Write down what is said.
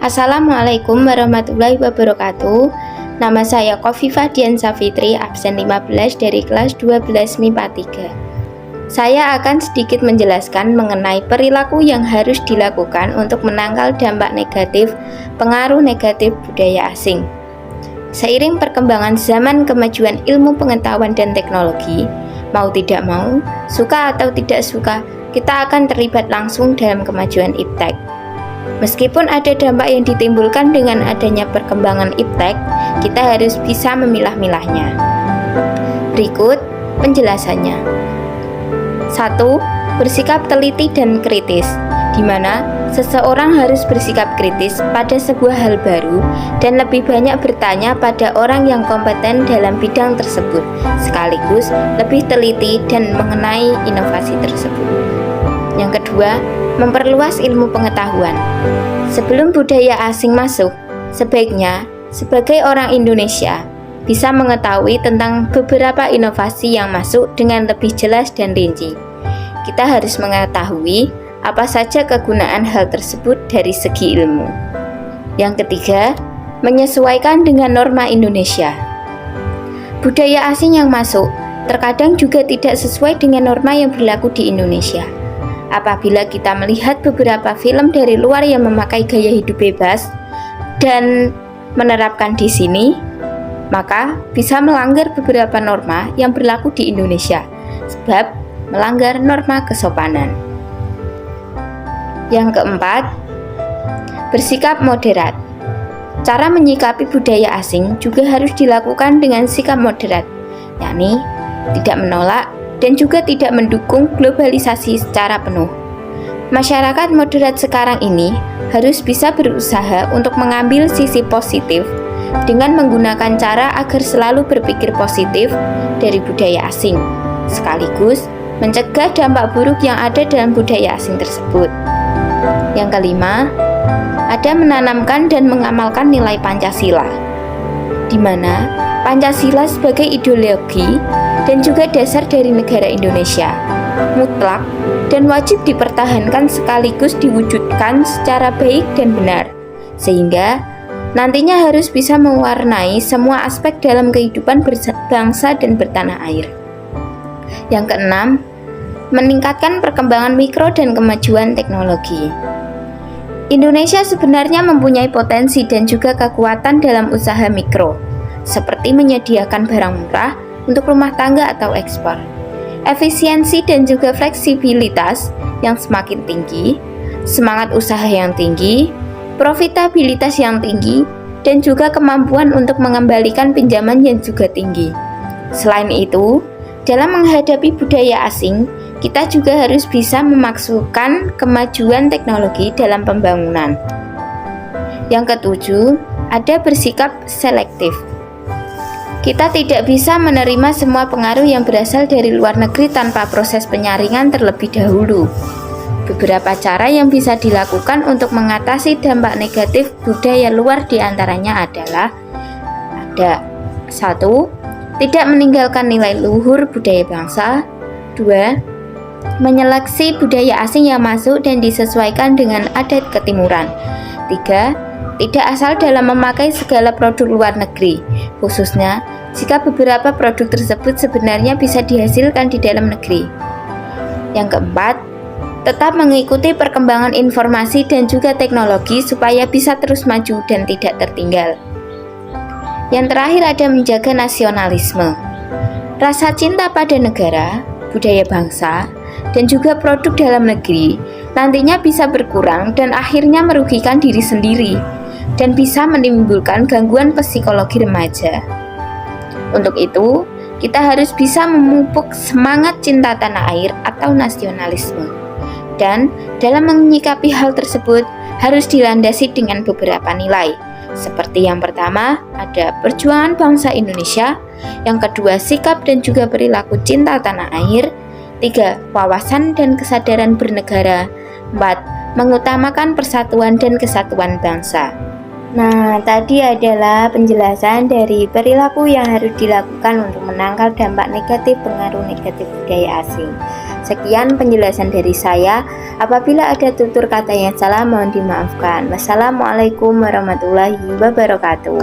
Assalamualaikum warahmatullahi wabarakatuh. Nama saya Khofifah Dian Safitri, absen 15 dari kelas 12 MIPA 3. Saya akan sedikit menjelaskan mengenai perilaku yang harus dilakukan untuk menangkal dampak negatif, pengaruh negatif budaya asing. Seiring perkembangan zaman kemajuan ilmu pengetahuan dan teknologi, mau tidak mau, suka atau tidak suka, kita akan terlibat langsung dalam kemajuan iptek. Meskipun ada dampak yang ditimbulkan dengan adanya perkembangan iptek, kita harus bisa memilah-milahnya. Berikut penjelasannya. 1. Bersikap teliti dan kritis, di mana seseorang harus bersikap kritis pada sebuah hal baru dan lebih banyak bertanya pada orang yang kompeten dalam bidang tersebut, sekaligus lebih teliti dan mengenai inovasi tersebut. Yang kedua, memperluas ilmu pengetahuan. Sebelum budaya asing masuk, sebaiknya sebagai orang Indonesia bisa mengetahui tentang beberapa inovasi yang masuk dengan lebih jelas dan rinci. Kita harus mengetahui apa saja kegunaan hal tersebut dari segi ilmu. Yang ketiga, menyesuaikan dengan norma Indonesia. Budaya asing yang masuk terkadang juga tidak sesuai dengan norma yang berlaku di Indonesia. Apabila kita melihat beberapa film dari luar yang memakai gaya hidup bebas dan menerapkan di sini, maka bisa melanggar beberapa norma yang berlaku di Indonesia, sebab melanggar norma kesopanan. Yang keempat, bersikap moderat. Cara menyikapi budaya asing juga harus dilakukan dengan sikap moderat, yakni tidak menolak dan juga tidak mendukung globalisasi secara penuh. Masyarakat moderat sekarang ini harus bisa berusaha untuk mengambil sisi positif dengan menggunakan cara agar selalu berpikir positif dari budaya asing, sekaligus mencegah dampak buruk yang ada dalam budaya asing tersebut. Yang kelima, ada menanamkan dan mengamalkan nilai Pancasila, di mana Pancasila sebagai ideologi dan juga dasar dari negara Indonesia, mutlak dan wajib dipertahankan sekaligus diwujudkan secara baik dan benar, sehingga nantinya harus bisa mewarnai semua aspek dalam kehidupan berbangsa dan bertanah air. Yang keenam, meningkatkan perkembangan mikro dan kemajuan teknologi. Indonesia sebenarnya mempunyai potensi dan juga kekuatan dalam usaha mikro, seperti menyediakan barang murah untuk rumah tangga atau ekspor, efisiensi dan juga fleksibilitas yang semakin tinggi, semangat usaha yang tinggi, profitabilitas yang tinggi, dan juga kemampuan untuk mengembalikan pinjaman yang juga tinggi. Selain itu, dalam menghadapi budaya asing, kita juga harus bisa memasukkan kemajuan teknologi dalam pembangunan. Yang ketujuh, ada bersikap selektif. Kita tidak bisa menerima semua pengaruh yang berasal dari luar negeri tanpa proses penyaringan terlebih dahulu. Beberapa cara yang bisa dilakukan untuk mengatasi dampak negatif budaya luar diantaranya adalah: ada 1. Tidak meninggalkan nilai luhur budaya bangsa. 2. Menyeleksi budaya asing yang masuk dan disesuaikan dengan adat ketimuran. 3. Tidak asal dalam memakai segala produk luar negeri, khususnya jika beberapa produk tersebut sebenarnya bisa dihasilkan di dalam negeri. Yang keempat, tetap mengikuti perkembangan informasi dan juga teknologi supaya bisa terus maju dan tidak tertinggal. Yang terakhir ada menjaga nasionalisme. Rasa cinta pada negara, budaya bangsa, dan juga produk dalam negeri nantinya bisa berkurang dan akhirnya merugikan diri sendiri dan bisa menimbulkan gangguan psikologi remaja. Untuk itu, kita harus bisa memupuk semangat cinta tanah air atau nasionalisme. Dan dalam menyikapi hal tersebut harus dilandasi dengan beberapa nilai. Seperti yang pertama, ada perjuangan bangsa Indonesia. Yang kedua, sikap dan juga perilaku cinta tanah air. 3. Wawasan dan kesadaran bernegara. 4. Mengutamakan persatuan dan kesatuan bangsa. Nah, tadi adalah penjelasan dari perilaku yang harus dilakukan untuk menangkal dampak negatif pengaruh negatif budaya asing. Sekian penjelasan dari saya. Apabila ada tutur kata yang salah mohon dimaafkan. Wassalamualaikum warahmatullahi wabarakatuh.